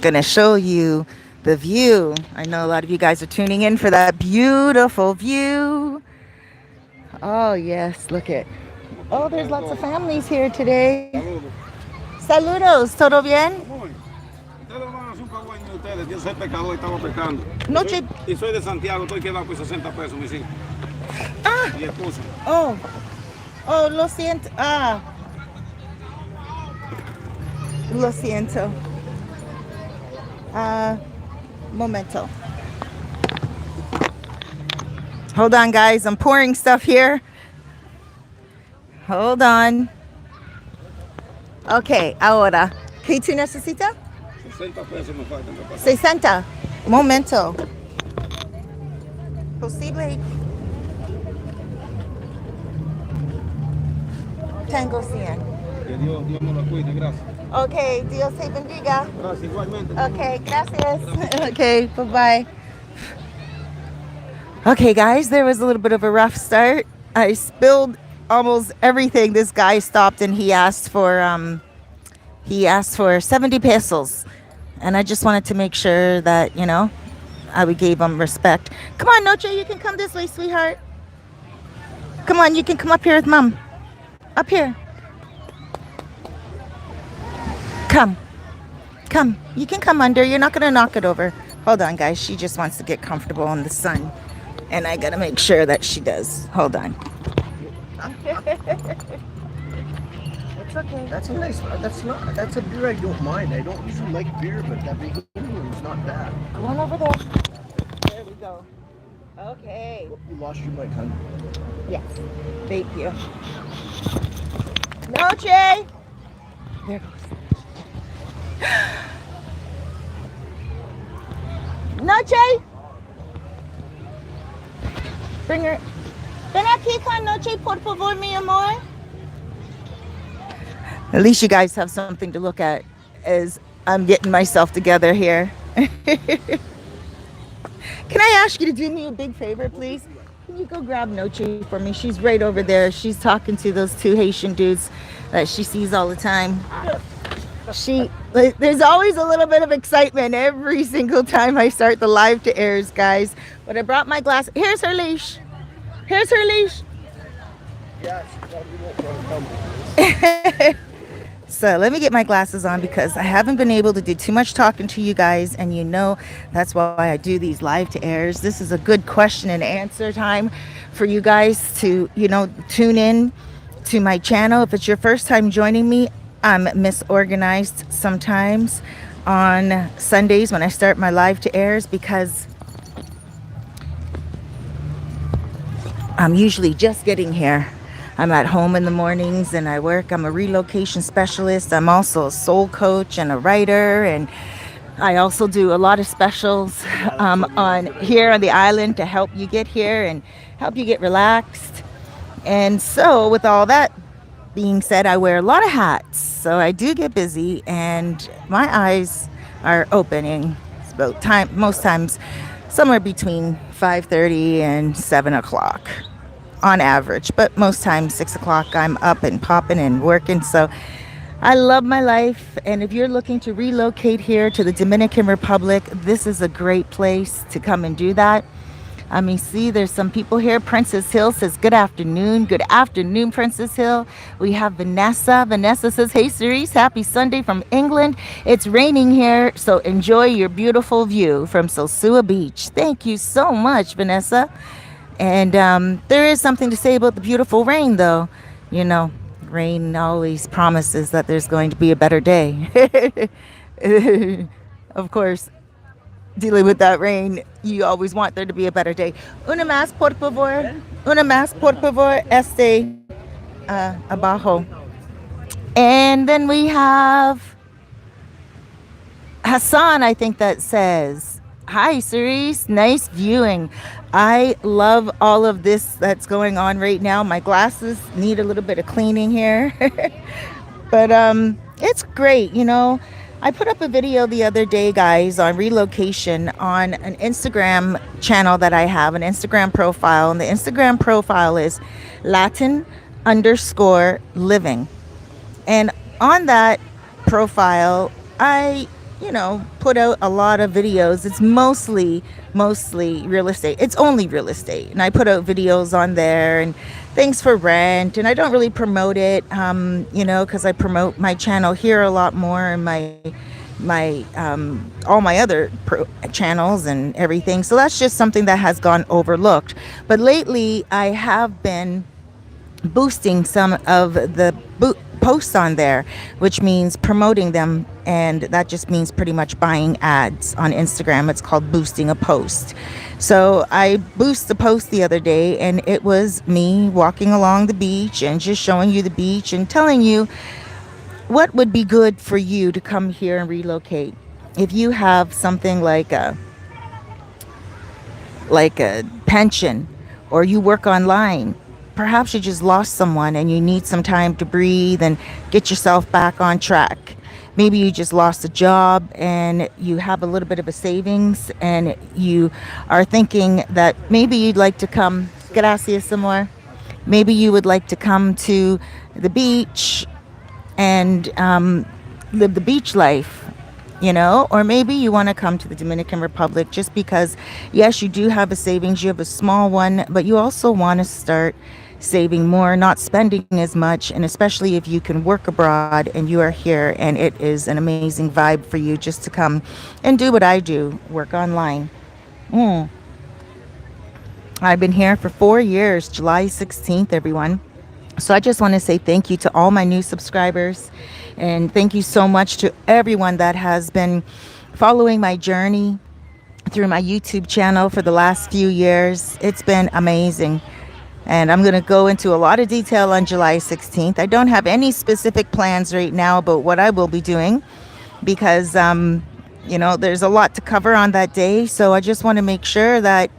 gonna show you the view. I know a lot of you guys are tuning in for that beautiful view. Oh yes, look at. Oh, there's lots of families here today. Saludos. Saludos, ¿todo bien? Amor, ustedes van a hacer un cagüeño de ustedes. Yo soy pescador y estaba pescando. Noche. Y soy de Santiago, estoy quedado con 60 pesos, mis hijos. Ah, Mi esposa. oh, oh, lo siento. Ah, lo siento. Momento. Hold on, guys. I'm pouring stuff here. Hold on. Okay, ahora. ¿Qué tú necesitas? 60 pesos me faltan. 60. Momento. Posible. Tengo 100. Que Dios me lo cuide, gracias. Okay, Dios te bendiga. Gracias, igualmente. Okay, gracias. Okay, bye-bye. Okay, guys, there was a little bit of a rough start. I spilled almost everything. This guy stopped and he asked for 70 pesos. And I just wanted to make sure that, I gave him respect. Come on, Noche, you can come this way, sweetheart. Come on, you can come up here with Mom. Up here. Come. Come. You can come under. You're not going to knock it over. Hold on, guys. She just wants to get comfortable in the sun. And I got to make sure that she does. Hold on. It's okay. That's a nice. That's a beer I don't mind. I don't usually like beer, but that beginning is not bad. Go on over there. There we go. Okay. Oh, you lost your mic, hon. Yes. Thank you. Noche. There goes. Noche. Bring her. Ven aquí con Noche, por favor, mi amor. At least you guys have something to look at as I'm getting myself together here. Can I ask you to do me a big favor, please? Can you go grab Noche for me? She's right over there. She's talking to those two Haitian dudes that she sees all the time. There's always a little bit of excitement every single time I start the live to airs, guys. But I brought my glass. Here's her leash. Here's her leash. Yes. Well, So let me get my glasses on because I haven't been able to do too much talking to you guys, and that's why I do these live to airs. This is a good question and answer time for you guys to tune in to my channel. If it's your first time joining me, I'm misorganized sometimes on Sundays when I start my live to airs because I'm usually just getting here. I'm at home in the mornings and I work. I'm a relocation specialist. I'm also a soul coach and a writer. And I also do a lot of specials on here on the island to help you get here and help you get relaxed. And so with all that being said, I wear a lot of hats. So I do get busy and my eyes are opening. It's about time, most times somewhere between 5:30 and 7 o'clock. On average, but most times 6 o'clock I'm up and popping and working. So I love my life, and if you're looking to relocate here to the Dominican Republic, this is a great place to come and do that. I mean, see, there's some people here. Princess Hill says good afternoon. Good afternoon, Princess Hill. We have Vanessa. Vanessa says, hey Cerise, happy Sunday from England. It's raining here, so enjoy your beautiful view from Sosua Beach. Thank you so much, Vanessa. And there is something to say about the beautiful rain, though. Rain always promises that there's going to be a better day. Of course, dealing with that rain, you always want there to be a better day. Una más, por favor. Una más, por favor. Abajo. And then we have Hassan, I think that says, hi, Cerise. Nice viewing. I love all of this that's going on right now. My glasses need a little bit of cleaning here. But it's great. I put up a video the other day, guys, on relocation on an Instagram channel that I have, an Instagram profile. And the Instagram profile is Latin_living. And on that profile, I put out a lot of videos. It's mostly real estate. It's only real estate, and I put out videos on there and things for rent. And I don't really promote it, because I promote my channel here a lot more, and my all my other channels and everything. So that's just something that has gone overlooked. But lately, I have been boosting some of the posts on there, which means promoting them. And that just means pretty much buying ads on Instagram. It's called boosting a post. So I boosted the post the other day, and it was me walking along the beach and just showing you the beach and telling you what would be good for you to come here and relocate. If you have something like a pension, or you work online, perhaps you just lost someone and you need some time to breathe and get yourself back on track. Maybe you just lost a job and you have a little bit of a savings, and you are thinking that maybe you'd like to come. Gracias, some more. Maybe you would like to come to the beach and live the beach life, or maybe you want to come to the Dominican Republic just because, yes, you do have a savings, you have a small one, but you also want to start saving more, not spending as much, and especially if you can work abroad and you are here, and it is an amazing vibe for you just to come and do what I do, work online. I've been here for 4 years, July 16th, everyone. So I just want to say thank you to all my new subscribers, and thank you so much to everyone that has been following my journey through my YouTube channel for the last few years. It's been amazing. And I'm going to go into a lot of detail on July 16th. I don't have any specific plans right now about what I will be doing because, there's a lot to cover on that day. So I just want to make sure that,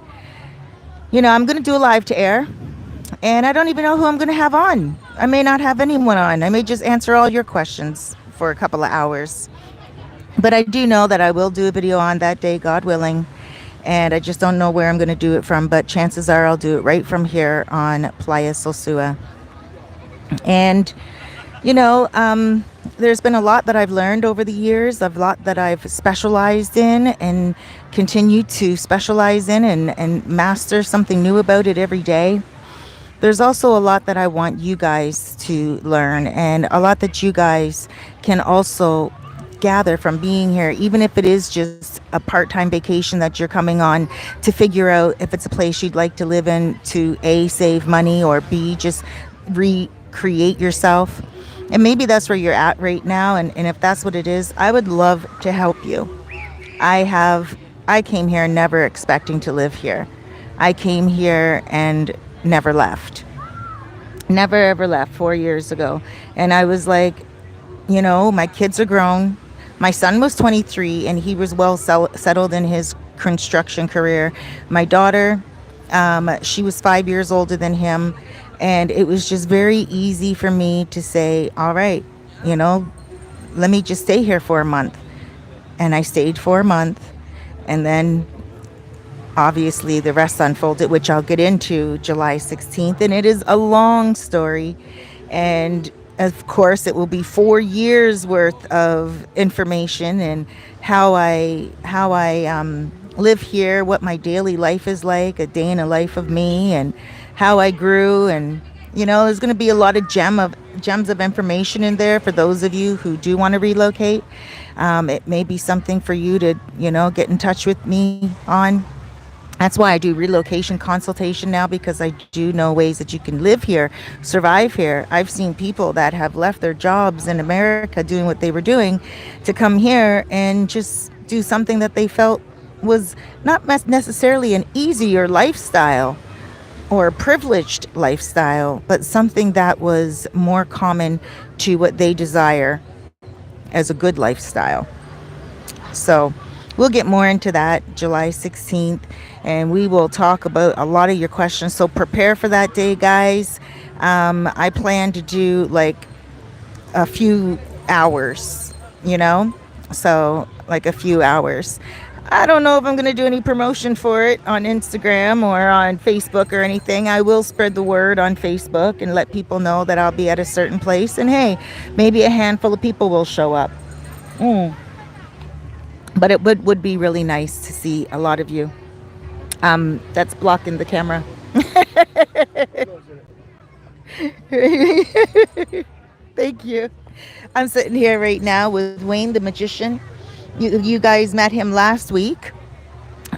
I'm going to do a live to air. And I don't even know who I'm going to have on. I may not have anyone on. I may just answer all your questions for a couple of hours. But I do know that I will do a video on that day, God willing. And I just don't know where I'm going to do it from. But chances are I'll do it right from here on Playa Sosua. And, there's been a lot that I've learned over the years, a lot that I've specialized in and continue to specialize in and master something new about it every day. There's also a lot that I want you guys to learn, and a lot that you guys can also gather from being here, even if it is just a part-time vacation that you're coming on to figure out if it's a place you'd like to live in, to A, save money, or B, just recreate yourself. And maybe that's where you're at right now, and if that's what it is, I would love to help you. I came here never expecting to live here. I came here and never left. Never ever left 4 years ago. And I was like, my kids are grown. My son was 23 and he was well settled in his construction career. My daughter, she was 5 years older than him. And it was just very easy for me to say, all right, let me just stay here for a month. And I stayed for a month. And then obviously the rest unfolded, which I'll get into July 16th. And it is a long story. And of course, it will be 4 years worth of information and how I live here, what my daily life is like, a day in the life of me, and how I grew. And there's going to be a lot of gems of information in there for those of you who do want to relocate. It may be something for you to get in touch with me on. That's why I do relocation consultation now, because I do know ways that you can live here, survive here. I've seen people that have left their jobs in America doing what they were doing to come here and just do something that they felt was not necessarily an easier lifestyle or a privileged lifestyle, but something that was more common to what they desire as a good lifestyle. So we'll get more into that July 16th, and we will talk about a lot of your questions. So prepare for that day, guys. I plan to do like a few hours, so like a few hours. I don't know if I'm going to do any promotion for it on Instagram or on Facebook or anything. I will spread the word on Facebook and let people know that I'll be at a certain place. And hey, maybe a handful of people will show up. But it would be really nice to see a lot of you. That's blocking the camera. Thank you. I'm sitting here right now with Wayne the magician. You guys met him last week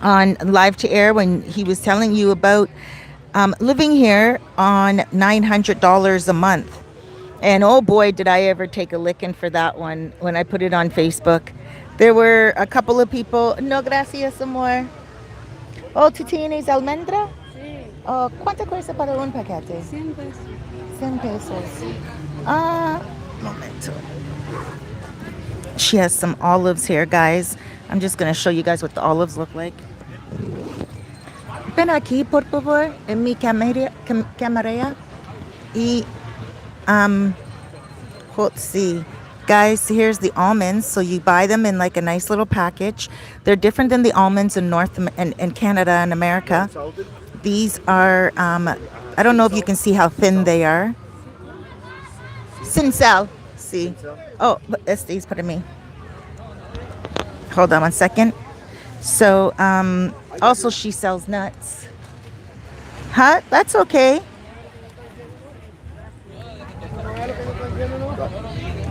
on live to air when he was telling you about living here on $900 a month. And oh boy, did I ever take a licking for that one when I put it on Facebook. There were a couple of people. No, gracias, amor. Oh, ¿tú tienes almendra? Sí. Oh, ¿cuánto cuesta para un paquete? 100 pesos. 100 pesos. Momento. She has some olives here, guys. I'm just going to show you guys what the olives look like. Ven aquí, por favor, en mi cámara. Y, let's see. Guys, here's the almonds. So you buy them in like a nice little package. They're different than the almonds in in Canada and America. These are, I don't know if you can see how thin they are. Sincel. See. Oh, este para mí. Hold on one second. So, also she sells nuts. Huh? That's okay.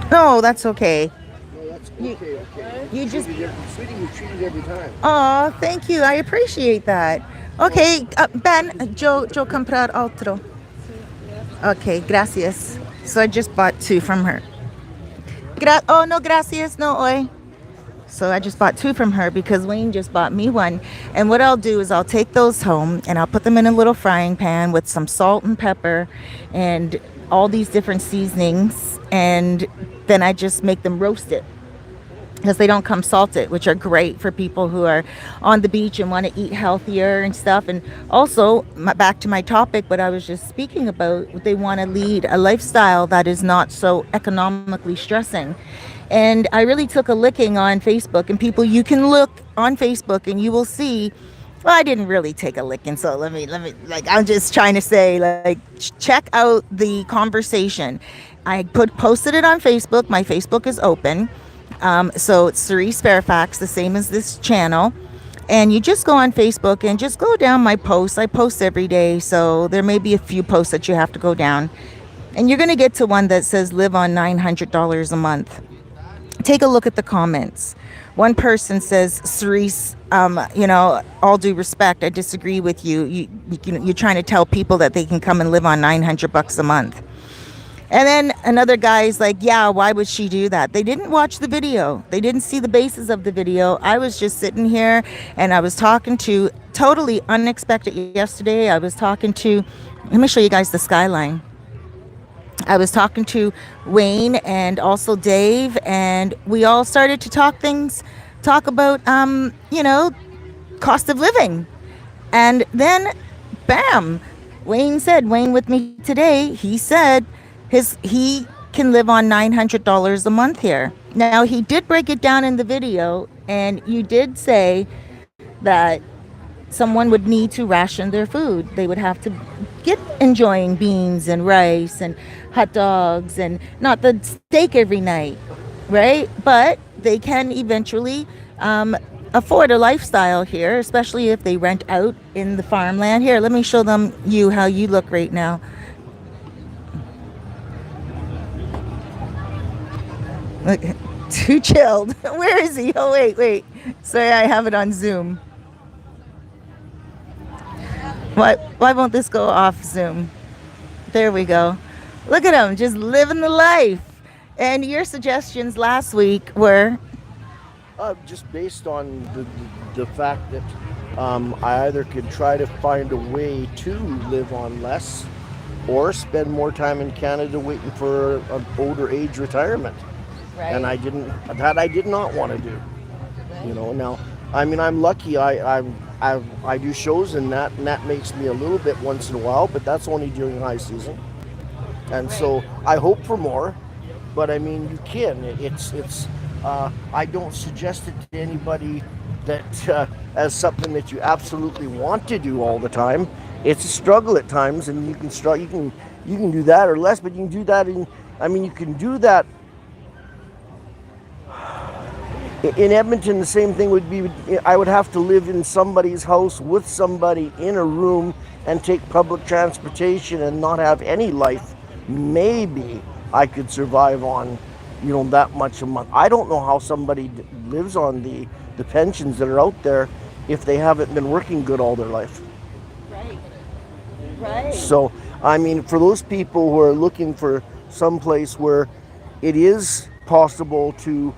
No, that's okay. No, that's okay. You just... Sweetie, you treat it every time. Oh, thank you. I appreciate that. Okay, Ben, yo comprar otro. Okay, gracias. So I just bought 2 from her. Oh, no, gracias, no hoy. So I just bought 2 from her because Wayne just bought me one. And what I'll do is I'll take those home and I'll put them in a little frying pan with some salt and pepper and all these different seasonings. And then I just make them roasted because they don't come salted, which are great for people who are on the beach and want to eat healthier and stuff. And also, back to my topic, what I was just speaking about, they want to lead a lifestyle that is not so economically stressing. And I really took a licking on Facebook, and people, you can look on Facebook and you will see, well, I didn't really take a licking. So let me, like, I'm just trying to say, like, check out the conversation. I posted it on Facebook. My Facebook is open. So it's Cerise Fairfax, the same as this channel. And you just go on Facebook and just go down my posts. I post every day, so there may be a few posts that you have to go down. And you're going to get to one that says live on $900 a month. Take a look at the comments. One person says, Cerise, all due respect, I disagree with you. You're trying to tell people that they can come and live on $900 a month. And then another guy's like, yeah, why would she do that? They didn't watch the video. They didn't see the basis of the video. I was just sitting here and I was talking to, totally unexpected yesterday, I was talking to, let me show you guys the skyline. I was talking to Wayne and also Dave, and we all started to talk about, cost of living. And then, bam, Wayne with me today, he said, he can live on $900 a month here. Now, he did break it down in the video, and you did say that someone would need to ration their food. They would have to get enjoying beans and rice and hot dogs and not the steak every night, right? But they can eventually afford a lifestyle here, especially if they rent out in the farmland. Here, let me show them how you look right now. Look, too chilled. Where is he? Oh, wait. Sorry, I have it on Zoom. Why won't this go off Zoom? There we go. Look at him, just living the life. And your suggestions last week were? Just based on the fact that I either could try to find a way to live on less or spend more time in Canada waiting for an older age retirement. Right. And I did not want to do. Right. Now, I mean, I'm lucky. I do shows and that makes me a little bit once in a while, but that's only during high season. And right. So I hope for more, but I mean, you can. I don't suggest it to anybody that as something that you absolutely want to do all the time. It's a struggle at times, and you can do that or less, but you can do that you can do that In Edmonton, the same thing would be, I would have to live in somebody's house with somebody in a room and take public transportation and not have any life. Maybe I could survive on, that much a month. I don't know how somebody lives on the pensions that are out there if they haven't been working good all their life. Right. Right. So, I mean, for those people who are looking for some place where it is possible to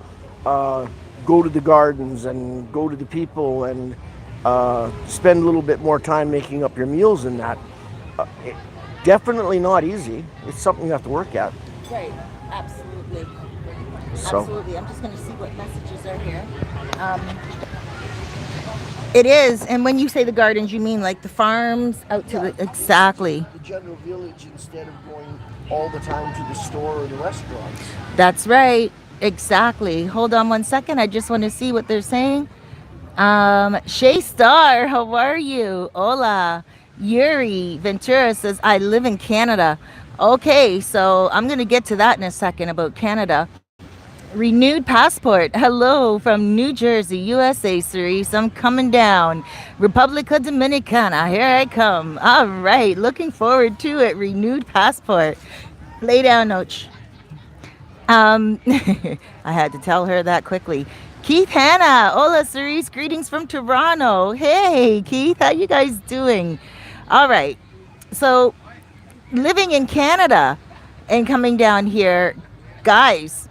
go to the gardens and go to the people and spend a little bit more time making up your meals and that, definitely not easy. It's something you have to work at. Right. Absolutely. So. Absolutely. I'm just going to see what messages are here. It is. And when you say the gardens, you mean like the farms out to the... Exactly. The general village instead of going all the time to the store or the restaurants. That's right. Exactly. Hold on one second. I just want to see what they're saying. Shay Star, how are you? Hola. Yuri Ventura says, I live in Canada. Okay, so I'm going to get to that in a second about Canada. Renewed passport. Hello from New Jersey, USA, Cerise. I'm coming down. Republica Dominicana. Here I come. All right. Looking forward to it. Renewed passport. Lay down, Noach. I had to tell her that quickly. Keith Hanna. Hola, Cerise. Greetings from Toronto. Hey, Keith. How you guys doing? All right. So, living in Canada and coming down here, guys,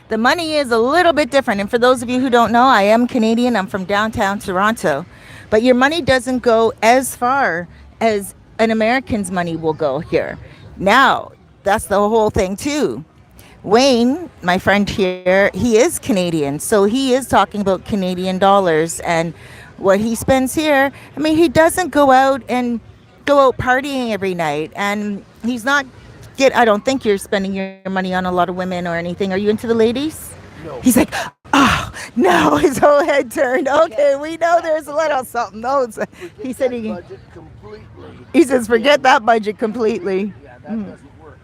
the money is a little bit different. And for those of you who don't know, I am Canadian. I'm from downtown Toronto. But your money doesn't go as far as an American's money will go here. Now, that's the whole thing, too. Wayne, my friend here, he is Canadian. So he is talking about Canadian dollars and what he spends here. I mean, he doesn't go out partying every night. And he's not... I don't think you're spending your money on a lot of women or anything. Are you into the ladies? No. He's like, oh, no, his whole head turned. Okay, we know there's a little something. No, he said budget completely. He says, forget that budget completely. Yeah, that doesn't work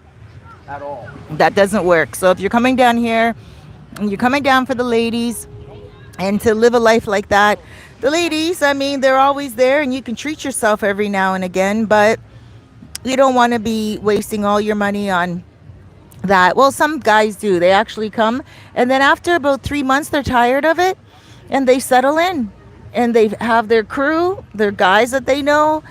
at all. That doesn't work. So if you're coming down here and you're coming down for the ladies and to live a life like that, the ladies, I mean, they're always there and you can treat yourself every now and again, but you don't want to be wasting all your money on that. Well, some guys do. They actually come and then after about 3 months, they're tired of it and they settle in and they have their crew, their guys that they know,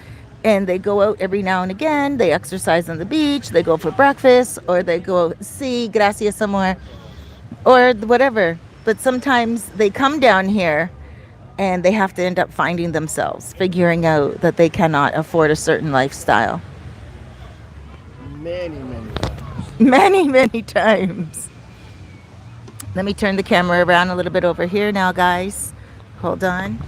and they go out every now and again. They exercise on the beach, they go for breakfast, or they go see gracias somewhere or whatever. But sometimes they come down here and they have to end up finding themselves, figuring out that they cannot afford a certain lifestyle. Many times. Many times. Let me turn the camera around a little bit over here now, guys. Hold on.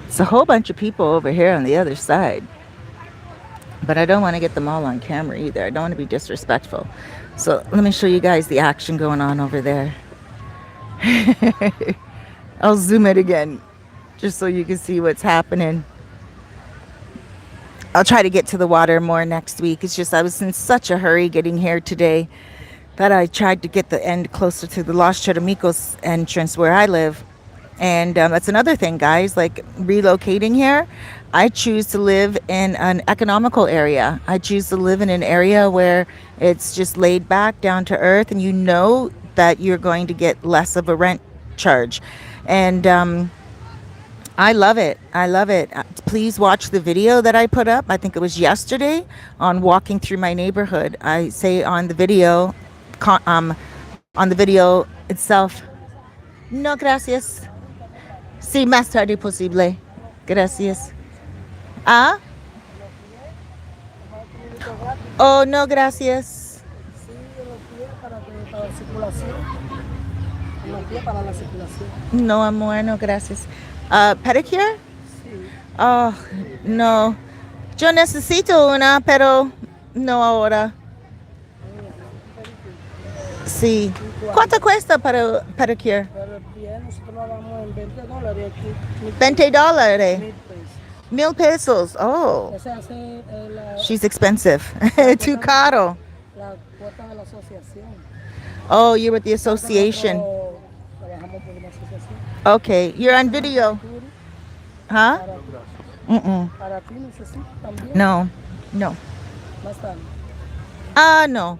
It's a whole bunch of people over here on the other side. But I don't want to get them all on camera either. I don't want to be disrespectful. So let me show you guys the action going on over there. I'll zoom it again just so you can see what's happening. I'll try to get to the water more next week. It's just I was in such a hurry getting here today that I tried to get the end closer to the Los Charamicos entrance where I live. And that's another thing, guys, like relocating here. I choose to live in an economical area. I choose to live in an area where it's just laid back, down to earth, and you know that you're going to get less of a rent charge. And I love it. I love it. Please watch the video that I put up. I think it was yesterday on walking through my neighborhood. I say on the video itself, no gracias. Sí, más tarde posible. Gracias. ¿Ah? Oh, no, gracias. No, amor, no, gracias. ¿Pedicure? Oh, no. Yo necesito una, pero no ahora. Sí. ¿Y ¿Cuánto cuánto? cuesta para pedicure? Pero el pie nosotros lo damos en $20 y aquí $20. 1,000 pesos. 1,000 pesos. Oh, Ese hace she's expensive. la Too cuota, caro. la cuota de la asociación. Oh, you're with the Sabes que association. nosotros trabajamos por una asociación. Okay, you're on Hacemos video. pedicure Huh? para, Mm-mm. para ti necesito también. No, no. Más tarde. Ah, no.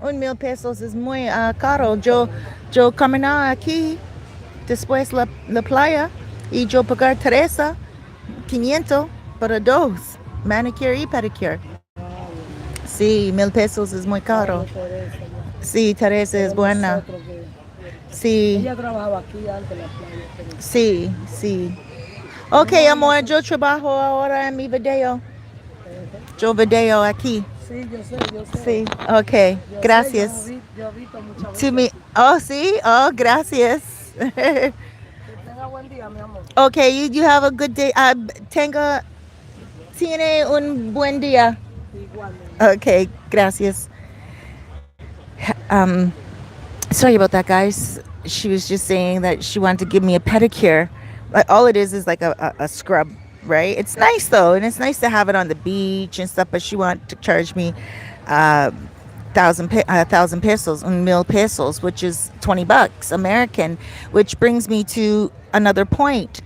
1,000 pesos es muy caro. Yo caminaba aquí, después la playa, y yo pagar Teresa 500 para dos. Manicure y pedicure. Ah, bueno. Sí, 1,000 pesos es muy Ay, caro. de Teresa, ya. Sí, Teresa es Pero buena. nosotros que... Sí, Ella trabajaba aquí antes en la playa, pero sí, sí. Ok, amor, yo trabajo ahora en mi video. Yo video aquí. sí, yo sé, yo sé. Sí, ok, Yo gracias. sé, yo he visto muchas To veces. me, oh, sí, oh, gracias. Que tenga buen día, mi amor. Okay, you have a good day. Tiene un buen día. Igualmente. Okay, gracias. Um, Sorry about that, guys. She was just saying that she wanted to give me a pedicure. Like, all it is like a scrub, right? It's nice though, and it's nice to have it on the beach and stuff. But she wanted to charge me uh, 1,000 pesos, 1,000 pesos, which is $20 American. Which brings me to another point.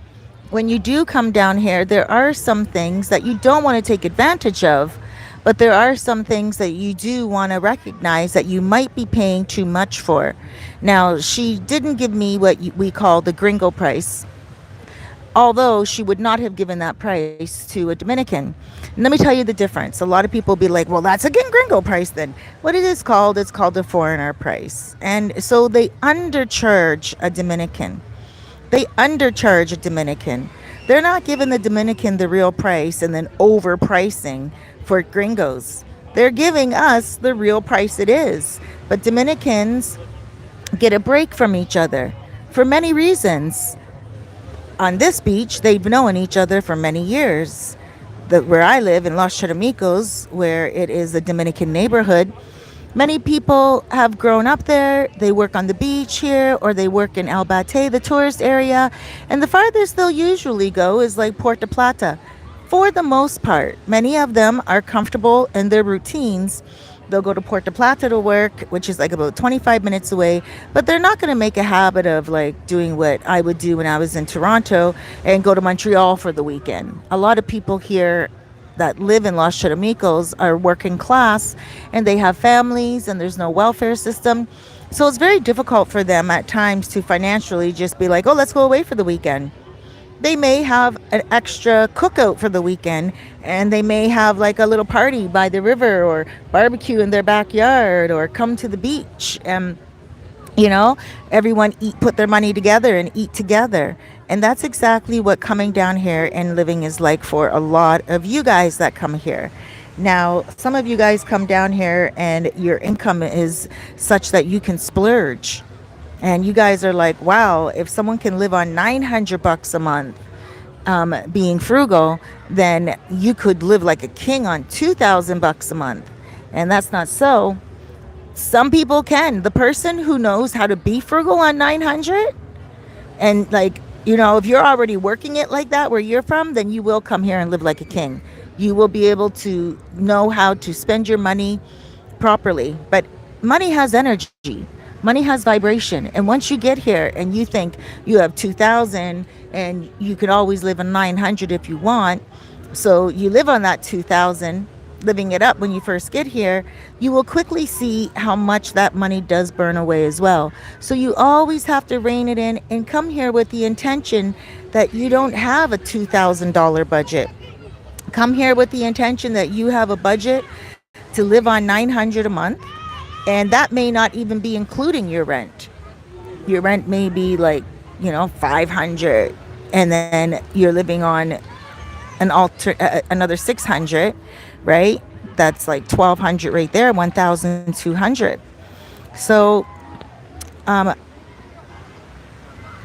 When you do come down here, there are some things that you don't want to take advantage of, but there are some things that you do want to recognize that you might be paying too much for. Now, she didn't give me what we call the gringo price, although she would not have given that price to a Dominican. And let me tell you the difference. A lot of people be like, well, that's again gringo price then. What it is called, it's called the foreigner price. And so they undercharge a Dominican. They undercharge a Dominican. They're not giving the Dominican the real price and then overpricing for gringos. They're giving us the real price it is. But Dominicans get a break from each other for many reasons. On this beach, they've known each other for many years. Where I live in Los Charamicos, where it is a Dominican neighborhood, many people have grown up there. They work on the beach here, or they work in El Bate, the tourist area. And the farthest they'll usually go is like Puerto Plata. For the most part, many of them are comfortable in their routines. They'll go to Puerto Plata to work, which is like about 25 minutes away, but they're not going to make a habit of like doing what I would do when I was in Toronto and go to Montreal for the weekend. A lot of people here that live in Los Charamicos are working class and they have families and there's no welfare system. So it's very difficult for them at times to financially just be like, oh, let's go away for the weekend. They may have an extra cookout for the weekend and they may have like a little party by the river or barbecue in their backyard or come to the beach and everyone put their money together and eat together. And that's exactly what coming down here and living is like for a lot of you guys that come here. Now, some of you guys come down here and your income is such that you can splurge. And you guys are like, wow, if someone can live on $900 a month, being frugal, then you could live like a king on $2,000 a month. And that's not so. Some people can. The person who knows how to be frugal on 900 and if you're already working it like that where you're from, then you will come here and live like a king. You will be able to know how to spend your money properly. But money has energy. Money has vibration. And once you get here and you think you have 2,000 and you can always live on 900 if you want, so you live on that 2,000, living it up when you first get here, you will quickly see how much that money does burn away as well. So you always have to rein it in and come here with the intention that you don't have a $2,000 budget. Come here with the intention that you have a budget to live on 900 a month. And that may not even be including your rent. Your rent may be like, 500, and then you're living on another 600, right? That's like 1,200 right there, 1,200. So,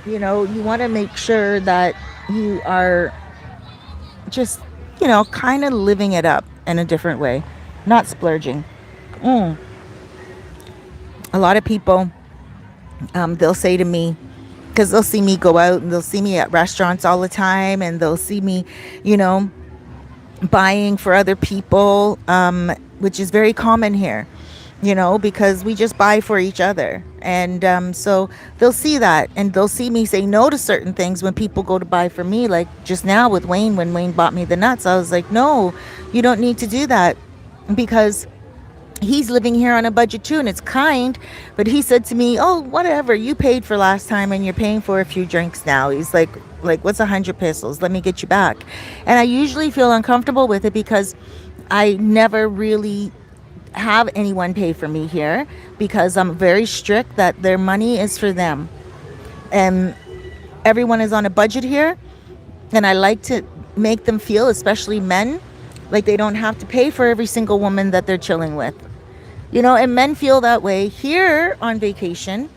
you want to make sure that you are just, kind of living it up in a different way, not splurging. A lot of people, they'll say to me, because they'll see me go out and they'll see me at restaurants all the time, and they'll see me, you know, buying for other people, which is very common here, you know, because we just buy for each other. And so they'll see that, and they'll see me say no to certain things when people go to buy for me. Like just now with Wayne, when Wayne bought me the nuts, I was like, no, you don't need to do that, because he's living here on a budget too, and it's kind. But he said to me, oh, whatever, you paid for last time and you're paying for a few drinks now. He's like what's 100 pesos, let me get you back. And I usually feel uncomfortable with it, because I never really have anyone pay for me here, because I'm very strict that their money is for them, and everyone is on a budget here. And I like to make them feel, especially men, like they don't have to pay for every single woman that they're chilling with. You know, and men feel that way here on vacation,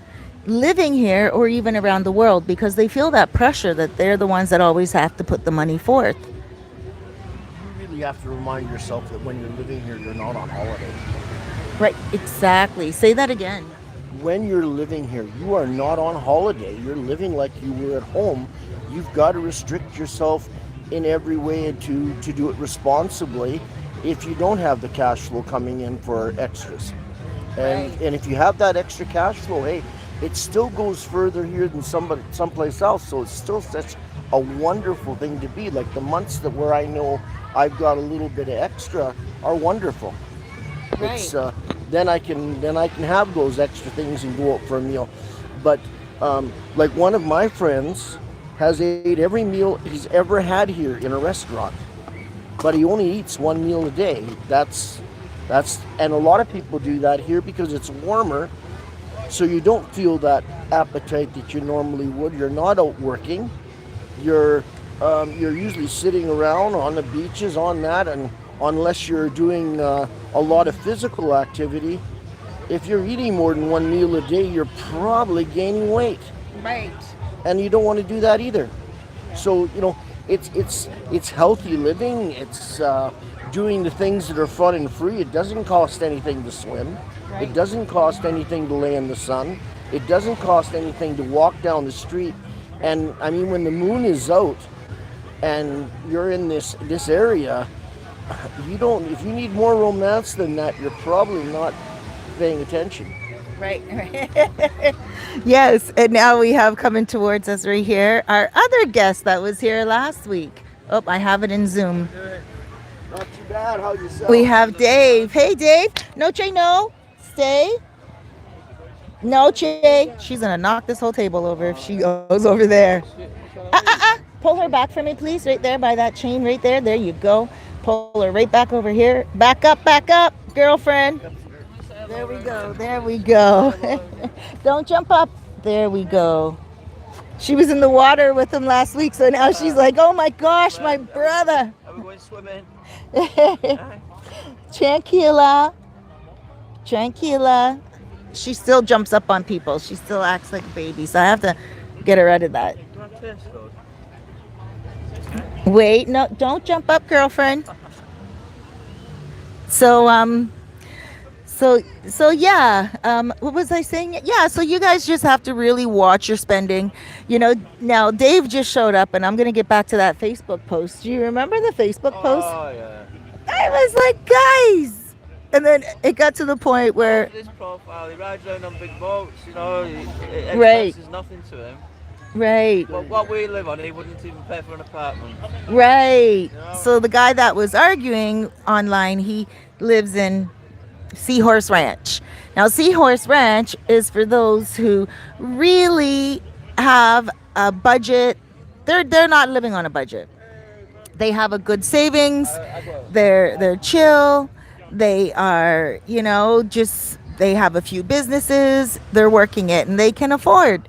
living here, or even around the world, because they feel that pressure that they're the ones that always have to put the money forth. You really have to remind yourself that when you're living here, you're not on holiday. Right, exactly. Say that again. When you're living here, you are not on holiday. You're living like you were at home. You've got to restrict yourself in every way, and to do it responsibly if you don't have the cash flow coming in for extras. And if you have that extra cash flow, hey, it still goes further here than someplace else. So it's still such a wonderful thing to be. Like the months that where I know I've got a little bit of extra are wonderful. Right. It's then I can have those extra things and go out for a meal. But like one of my friends has ate every meal he's ever had here in a restaurant, but he only eats one meal a day. That's and a lot of people do that here because it's warmer, so you don't feel that appetite that you normally would. You're not out working. You're usually sitting around on the beaches on that, and unless you're doing a lot of physical activity, if you're eating more than one meal a day, you're probably gaining weight. Right. And you don't want to do that either. So, you know, it's healthy living. It's doing the things that are fun and free. It doesn't cost anything to swim. Right. It doesn't cost anything to lay in the sun. It doesn't cost anything to walk down the street. And I mean, when the moon is out and you're in this area, if you need more romance than that, you're probably not paying attention. Right. Yes, and now we have coming towards us right here our other guest that was here last week. Oh, I have it in Zoom. Not too bad. How's yourself? We have Dave. Hey, Dave. No, Che, no. Stay. No, Che. She's going to knock this whole table over if she goes over there. Pull her back for me, please. Right there by that chain right there. There you go. Pull her right back over here. Back up, girlfriend. There we go. Don't jump up. There we go. She was in the water with him last week, so now she's like, oh my gosh, my brother. Are we going swimming? Tranquila. She still jumps up on people. She still acts like a baby, so I have to get her out of that. Wait, no, don't jump up, girlfriend. So yeah, what was I saying? Yeah, so you guys just have to really watch your spending. You know, now Dave just showed up, and I'm going to get back to that Facebook post. Do you remember the Facebook post? Oh, yeah. I was like, guys! And then it got to the point where... This profile, he rides around on big boats, you know, it right. expenses nothing to him. Right. Well, what we live on, he wouldn't even pay for an apartment. Right. You know? So the guy that was arguing online, he lives in Seahorse Ranch. Now, Seahorse Ranch is for those who really have a budget. They're not living on a budget. They have a good savings. They're chill. They are, you know, just they have a few businesses. They're working it, and they can afford,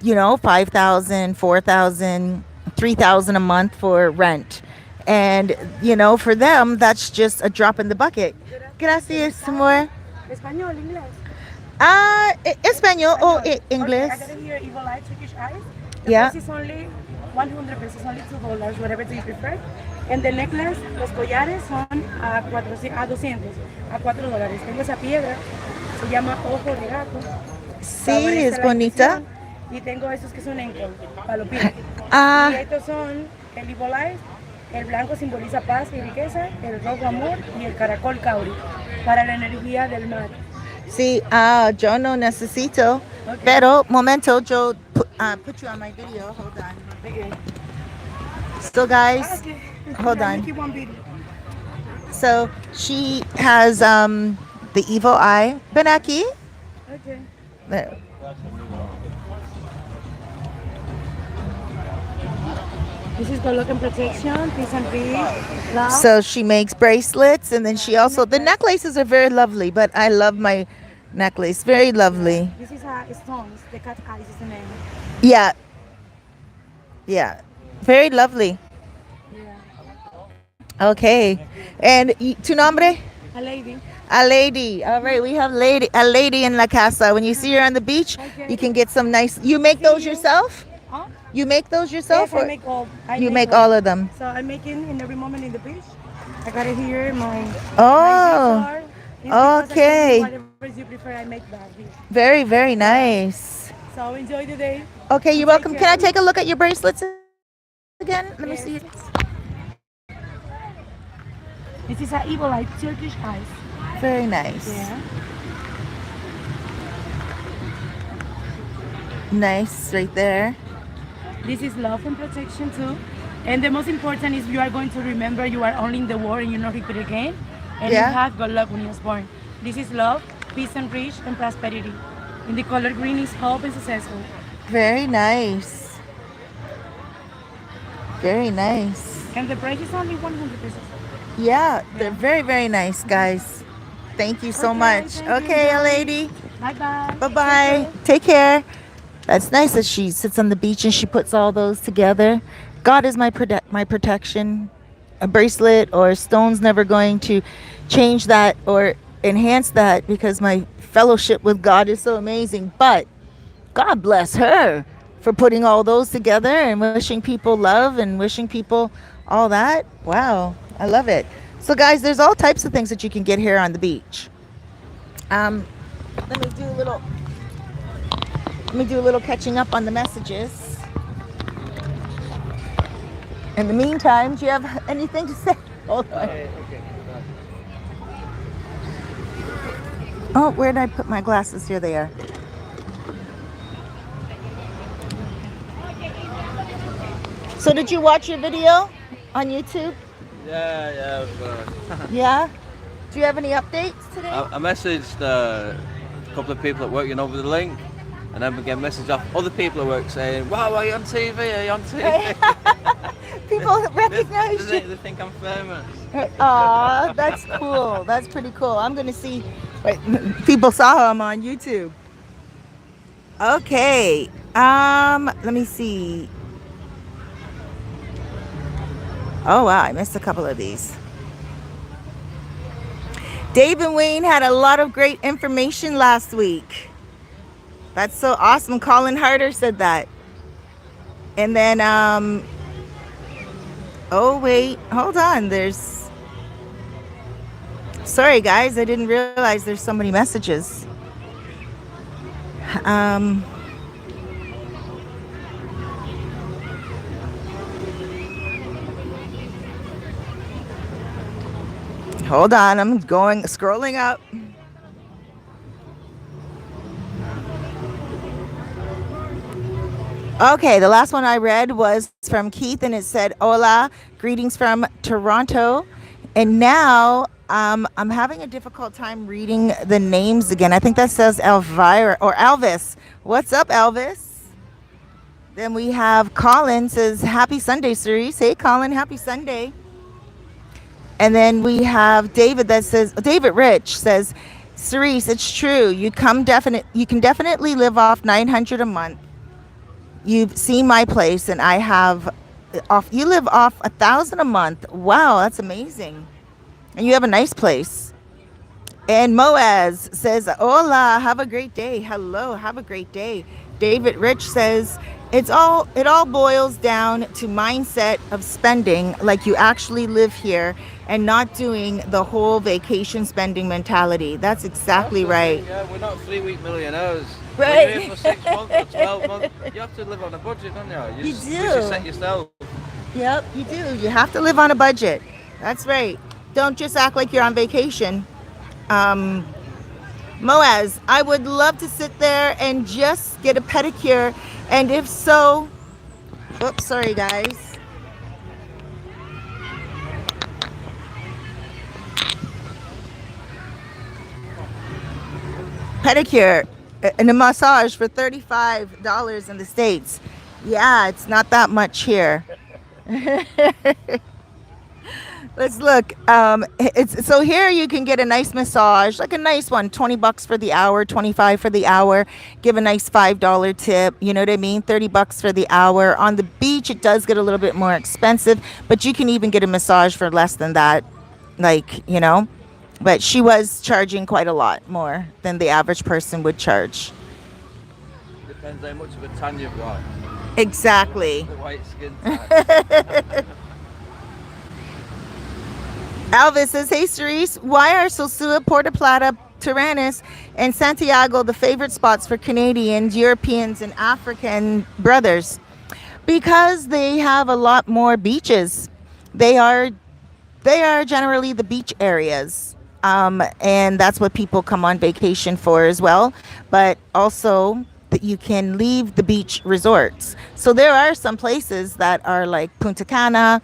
you know, $5,000, $4,000, $3,000 a month for rent. And, you know, for them, that's just a drop in the bucket. Gracias, amor. Español, inglés. Español or English? Okay, I got it here, Evil Eye Turkish Eyes. The Yeah. price is only 100 pesos, only $2, whatever you prefer. And the necklace, los collares son a 200, a $4. Tengo esa piedra Se llama Ojo de Gato. Sí, Favorece es la bonita. intuición. Y tengo esos que son ankle, para los pies. Y Ah, estos son el Evil Eyes. El blanco simboliza paz y riqueza, el rojo amor y el caracol cauri, para la energía del mar. sí, yo no necesito. Okay. Pero, momento, yo put you on my video. Hold on. Okay. So, guys, Okay. hold I'll on. make you one video. So, she has the evil eye. Ven aquí. Okay. There. This is good luck and protection, peace and peace, love. So she makes bracelets, and then she also the necklaces are very lovely. But I love my necklace, very lovely. This is stones, the cat eyes is the name. Yeah, yeah, very lovely. Yeah. Okay, and tu nombre? A lady. A lady. All right, we have a lady in la casa. When you see her on the beach, Okay. you can get some nice. You make those yourself? Huh? You make those yourself, Yes, I or make all. you make all of them? So I'm making in every moment in the beach. I got it here, my Oh, my guitar. It's because okay. I can do whatever you prefer, I make that here. very, very nice. So enjoy the day. Okay, you're Take welcome. Can I care. take a look at your bracelets again? Let me Yes. see. This is an evil eye, Turkish eyes. Very nice. Yeah. Nice, right there. This is love and protection too. And the most important is you are going to remember you are only in the world and you not repeat again. And Yeah. you have good luck when you was born. This is love, peace and rich and prosperity. And the color green is hope and successful. Very nice. Very nice. And the price is only 100 pesos. Yeah, they're very, very nice, guys. Thank you so Okay, much. thank you. Okay, a lady. Bye bye. Bye bye. Take care. That's nice that she sits on the beach and she puts all those together. God is my protection. A bracelet or stone's never going to change that or enhance that because my fellowship with God is so amazing. But God bless her for putting all those together and wishing people love and wishing people all that. Wow, I love it. So, guys, there's all types of things that you can get here on the beach. Let me do a little catching up on the messages. In the meantime, do you have anything to say? Hold on. Oh, where did I put my glasses? Here they are. So did you watch your video on YouTube? Yeah. Yeah? Do you have any updates today? I messaged a couple of people at work, over the link, and then we get a message off other people at work saying, "Wow, are you on TV? Are you on TV?" People recognize they, you. they think I'm famous. Aw, that's cool. That's pretty cool. I'm gonna see. Wait, people saw him on YouTube. Okay. Let me see. Oh wow, I missed a couple of these. Dave and Wayne had a lot of great information last week. That's so awesome. Colin Harder said that. And then oh wait, hold on. Sorry guys, I didn't realize there's so many messages. Hold on, I'm scrolling up. Okay, the last one I read was from Keith and it said, "Hola, greetings from Toronto." And now I'm having a difficult time reading the names again. I think that says Elvira or Elvis. What's up, Elvis? Then we have Colin says, "Happy Sunday, Cerise." Hey, Colin, happy Sunday. And then we have David that says, David Rich says, "Cerise, it's true. You can definitely live off 900 a month. You've seen my place, and I have you live off 1,000 a month. Wow, that's amazing. And you have a nice place." And Moaz says, "Hola, have a great day." Hello, have a great day. David Rich says it all boils down to mindset of spending like you actually live here and not doing the whole vacation spending mentality. That's That's exactly the right. thing, yeah. We're not 3 week millionaires. When you're Right. here for 6 months or 12 months, you have to live on a budget, don't you? You You just do. set yourself. Yep, you do. You have to live on a budget. That's right. Don't just act like you're on vacation. Um, Moaz, I would love to sit there and just get a pedicure. And if so, oops, sorry guys. Pedicure and a massage for $35 in the States. Yeah, it's not that much here. Let's look. It's so here you can get a nice massage, like a nice one, 20 bucks for the hour, 25 for the hour. Give a nice $5 tip. You know what I mean? 30 bucks for the hour. On the beach, it does get a little bit more expensive, but you can even get a massage for less than that. Like, but she was charging quite a lot more than the average person would charge. Depends how much of a tan you've got. Exactly. The white skin tan. Alvis says, hey, Cerise, why are Sosua, Puerto Plata, Tyrannus, and Santiago the favorite spots for Canadians, Europeans, and African brothers? Because they have a lot more beaches. They are generally the beach areas. And that's what people come on vacation for as well. But also that you can leave the beach resorts. So there are some places that are like Punta Cana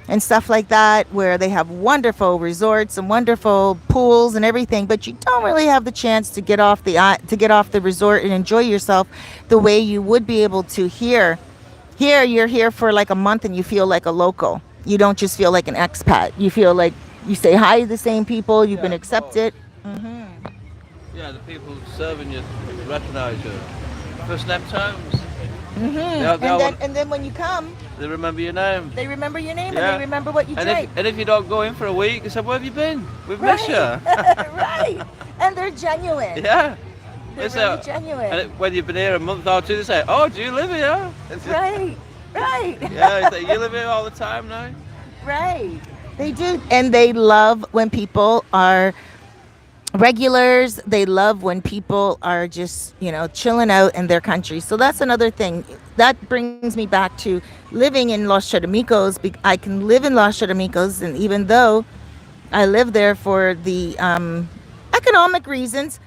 and stuff like that where they have wonderful resorts and wonderful pools and everything, but you don't really have the chance to get off the resort and enjoy yourself the way you would be able to here. Here you're here for like a month and you feel like a local. You don't just feel like an expat. You feel like you say hi to the same people, you've been Yeah, of course. accepted. Yeah, the people serving you recognise you. First name terms. And then when you come, They remember your name. they remember your name and Yeah. they remember what you And drank. if you don't go in for a week, they say, where have you been? We've Right. missed you. Right. And they're genuine. Yeah. They're They say- really genuine. And when you've been here a month or two, they say, oh, do you live here? Right. Right. Yeah, they say, you live here all the time now? Right. They do. And they love when people are regulars. They love when people are just, chilling out in their country. So that's another thing. That brings me back to living in Los Charamicos. I can live in Los Charamicos, and even though I live there for the economic reasons,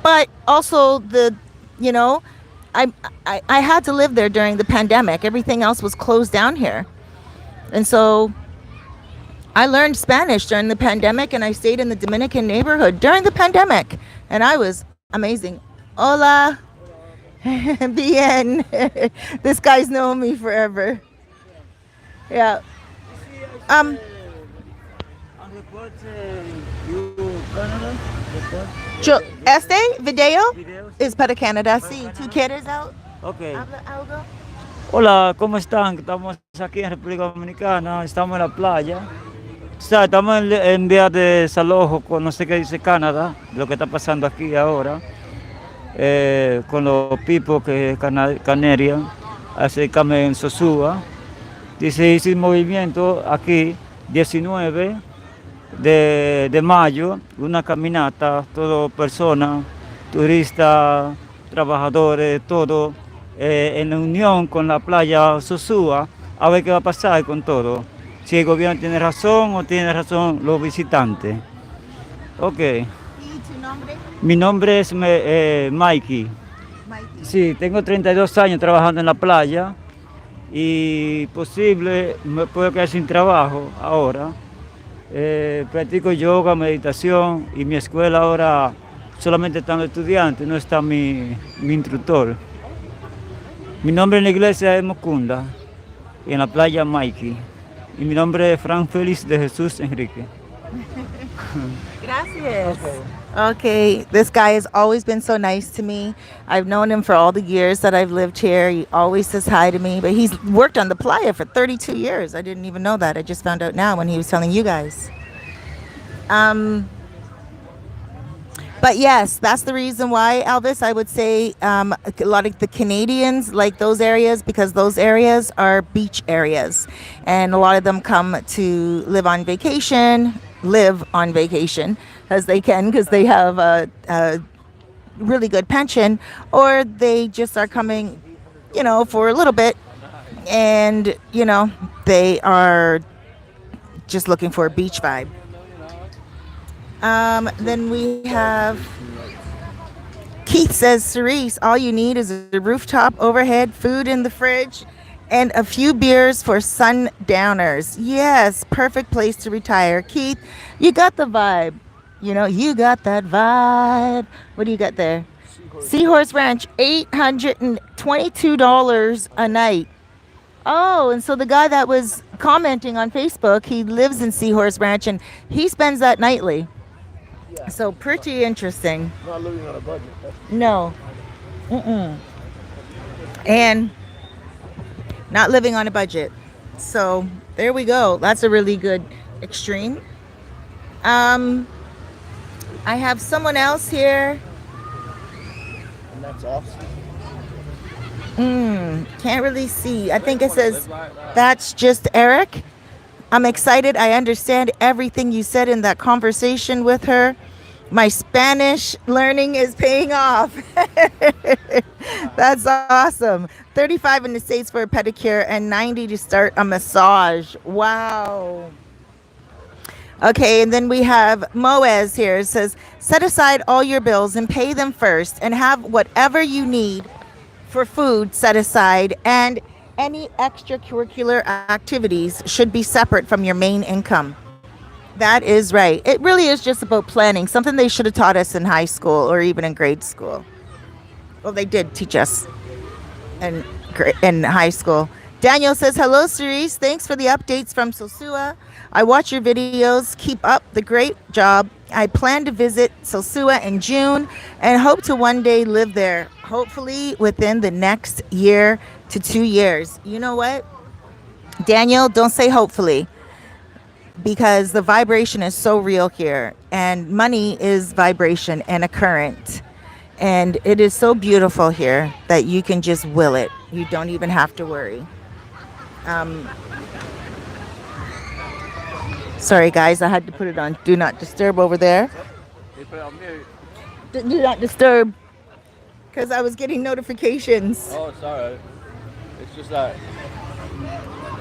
but also you know, I had to live there during the pandemic. Everything else was closed down here. And so I learned Spanish during the pandemic, and I stayed in the Dominican neighborhood during the pandemic, and I was amazing. Hola. Bien. This guy's known me forever. Yeah. Este video is para Canada. Sí, ¿tú quieres Ok. hablar algo? Hola, ¿cómo están? Estamos aquí en República Dominicana, estamos en la playa. O sea, estamos en día de desalojo con no sé qué dice Canadá, lo que está pasando aquí ahora, con los pipos que Canarias, acercame en Sosua. Dice, hice movimiento aquí, 19 de mayo, una caminata, todo personas, turistas, trabajadores, todo, en la unión con la playa Sosua, a ver qué va a pasar con todo. Si el gobierno tiene razón o tiene razón los visitantes. Ok. ¿Y tu nombre? Mi nombre es Mikey. Mikey. Sí, tengo 32 años trabajando en la playa y posible me puedo quedar sin trabajo ahora. Practico yoga, meditación y mi escuela ahora solamente están los estudiantes, no está mi instructor. Mi nombre en la iglesia es Mocunda y en la playa Mikey. Y mi nombre es Fran Félix de Jesús Enrique. Gracias. Okay, this guy has always been so nice to me. I've known him for all the years that I've lived here. He always says hi to me, but he's worked on the playa for 32 years. I didn't even know that. I just found out now when he was telling you guys. But yes, that's the reason why, Elvis, I would say a lot of the Canadians like those areas because those areas are beach areas. And a lot of them come to live on vacation as they can because they have a really good pension, or they just are coming, for a little bit and, they are just looking for a beach vibe. Then we have Keith says, Cerise, all you need is a rooftop overhead, food in the fridge, and a few beers for sundowners. Yes, perfect place to retire. Keith, you got the vibe. You got that vibe. What do you got there? Seahorse Ranch, $822 a night. Oh, and so the guy that was commenting on Facebook, he lives in Seahorse Ranch and he spends that nightly. Yeah. So pretty interesting. Not living on a budget. No. And not living on a budget. So there we go. That's a really good extreme. I have someone else here. And that's awesome. Can't really see. I think it says that's just Eric. I'm excited. I understand everything you said in that conversation with her. My Spanish learning is paying off. That's awesome. 35 in the States for a pedicure and 90 to start a massage. Wow. Okay, and then we have Moez here. It says, set aside all your bills and pay them first and have whatever you need for food set aside, and any extracurricular activities should be separate from your main income. That is right. It really is just about planning, something they should have taught us in high school or even in grade school. Well, they did teach us in high school. Daniel says, hello, Cerise. Thanks for the updates from Sosua. I watch your videos. Keep up the great job. I plan to visit Sosua in June and hope to one day live there, hopefully within the next year to 2 years. You know what? Daniel, don't say hopefully, because the vibration is so real here, and money is vibration and a current. And it is so beautiful here that you can just will it. You don't even have to worry. Sorry, guys, I had to put it on Do Not Disturb over there. You put it on mute. Do Not Disturb, because I was getting notifications. Oh, sorry. It's just like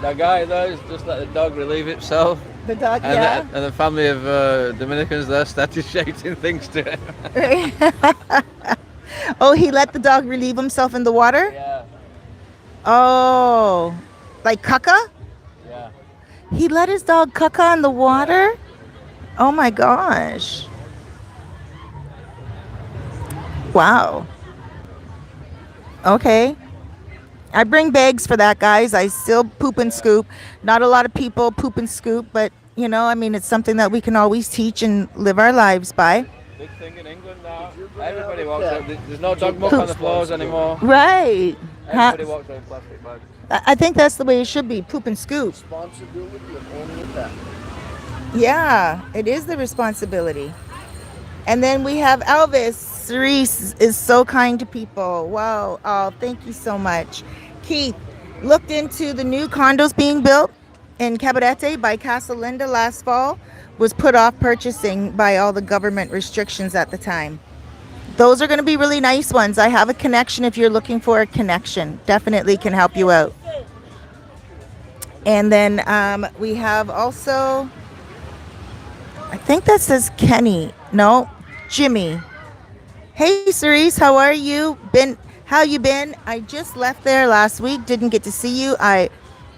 that guy there is just let the dog relieve itself. The dog, And, yeah. and the family of Dominicans there started shouting things to him. Oh, he let the dog relieve himself in the water? Yeah, Oh, like caca? yeah. He let his dog caca in the water? Oh my gosh. Wow. Okay. I bring bags for that, guys. I still poop and scoop. Not a lot of people poop and scoop, but it's something that we can always teach and live our lives by. Big thing in England now. Everybody walks out. There's no dog muck on the floors anymore. Right. Everybody walks out in plastic bags. I think that's the way it should be. Poop and scoop. Responsibility of owning a pet. Yeah, it is the responsibility. And then we have Elvis. Cerise is so kind to people. Wow. Oh, thank you so much. Keith looked into the new condos being built in Cabarete by Casa Linda last fall. Was put off purchasing by all the government restrictions at the time. Those are going to be really nice ones. I have a connection if you're looking for a connection. Definitely can help you out. And then we have also, I think that says Kenny. No, Jimmy. Hey, Cerise, how are you? How you been? I just left there last week. Didn't get to see you. I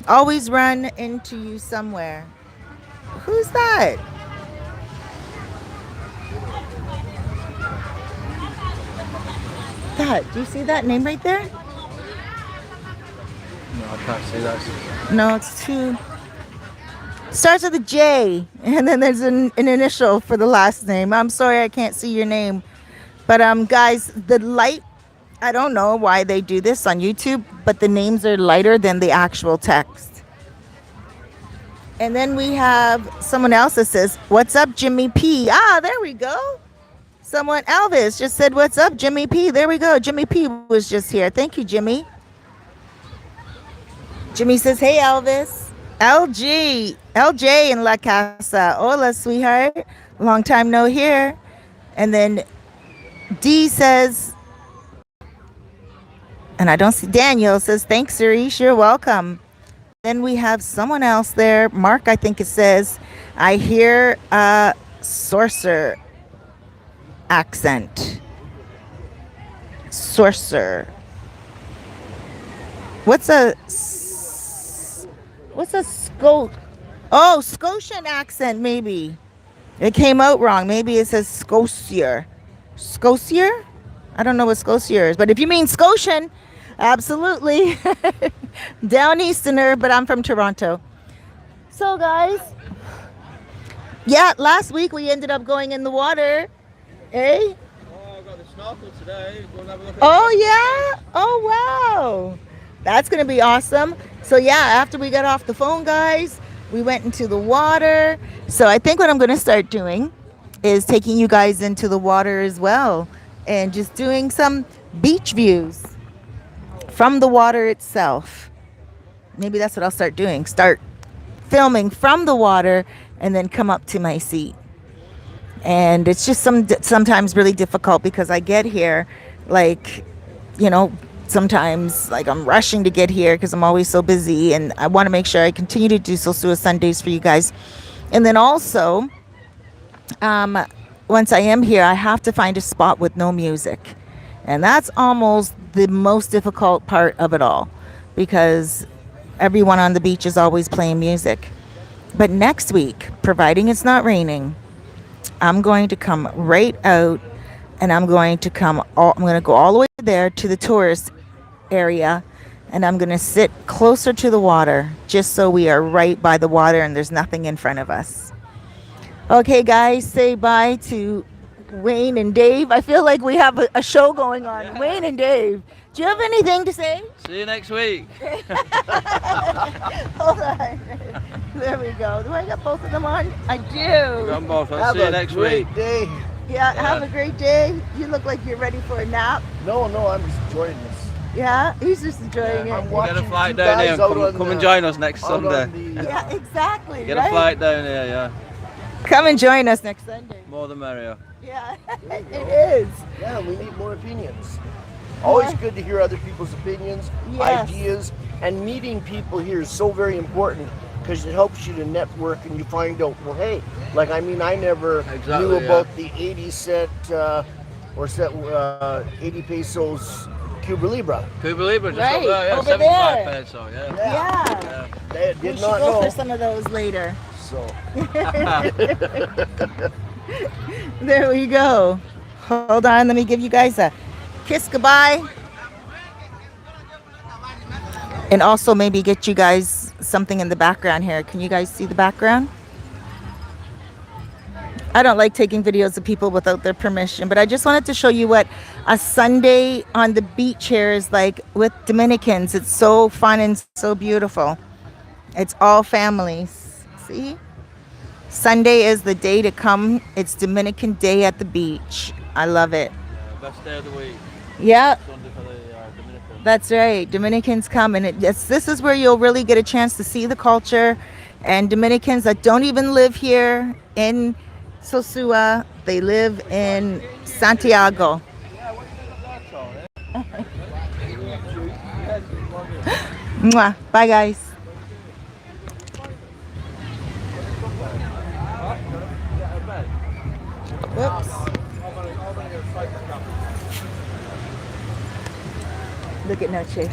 always run into you somewhere. Who's that? Do you see that name right there? No, I can't see that. No, it's two. Starts with a J, and then there's an initial for the last name. I'm sorry I can't see your name. But guys, the light, I don't know why they do this on YouTube, but the names are lighter than the actual text. And then we have someone else that says, what's up, Jimmy P? Ah, there we go. someone, Elvis, just said, "What's up, Jimmy P?" There we go. Jimmy P was just here. Thank you, Jimmy. Jimmy says, "Hey, Elvis." LJ in La Casa. Hola, sweetheart. Long time no here. And then D says, and I don't see Daniel says, "Thanks, Cerise. You're welcome." Then we have someone else there. Mark, I think it says, "I hear a sorcerer accent." Sorcerer. What's a Scotian accent, maybe. It came out wrong. Maybe it says Scotier. Scotier? I don't know what Scotier is, but if you mean Scotian, absolutely. Down Easterner, but I'm from Toronto. So, guys, yeah, last week we ended up going in the water. Eh? Oh, I've got the snorkel today. Go and have a look at Oh, yeah? Oh, wow. That's going to be awesome. So, yeah, after we got off the phone, guys, we went into the water. So I think what I'm going to start doing is taking you guys into the water as well and just doing some beach views from the water itself. Maybe that's what I'll start doing. Start filming from the water and then come up to my seat. And it's just sometimes really difficult because I get here like, sometimes like I'm rushing to get here because I'm always so busy, and I want to make sure I continue to do Sosua Sundays for you guys. And then also, once I am here, I have to find a spot with no music. And that's almost the most difficult part of it all because everyone on the beach is always playing music. But next week, providing it's not raining, I'm going to come right out and I'm going to go all the way there to the tourist area, and I'm going to sit closer to the water just so we are right by the water and there's nothing in front of us. Okay, guys, say bye to Wayne and Dave. I feel like we have a show going on. Yeah. Wayne and Dave, do you have anything to say? See you next week. Hold on. There we go. Do I got both of them on? I do. Got them both. I'll see you next week. Day. Yeah, have a great day. You look like you're ready for a nap. No, I'm just enjoying this. Yeah, he's just enjoying it. I'm We get a watching flight you down here guys and come and join us next Sunday. Yeah, exactly. Get right? a flight down here, yeah. Come and join us next Sunday. More the merrier. Yeah, it is. Yeah, we need more opinions. Always good to hear other people's opinions, Yes. ideas, and meeting people here is so very important because it helps you to network and you find out, well, hey, I never knew about the 80 cent or 80 pesos Cuba Libre. Cuba Libre, just Right, up there, yeah, over 75 there. peso, yeah. Yeah. They We did should not go know. for some of those later. So There we go. Hold on, let me give you guys a kiss goodbye. And also maybe get you guys something in the background here. Can you guys see the background? I don't like taking videos of people without their permission, but I just wanted to show you what a Sunday on the beach here is like with Dominicans. It's so fun and so beautiful. It's all families. See? Sunday is the day to come. It's Dominican Day at the beach. I love it. Best day of the week. Yeah. Sunday for the Dominicans. That's right. Dominicans come, and this is where you'll really get a chance to see the culture. And Dominicans that don't even live here in Sosua, they live in Santiago. Mwah. Bye, guys. Whoops. Look at Noche.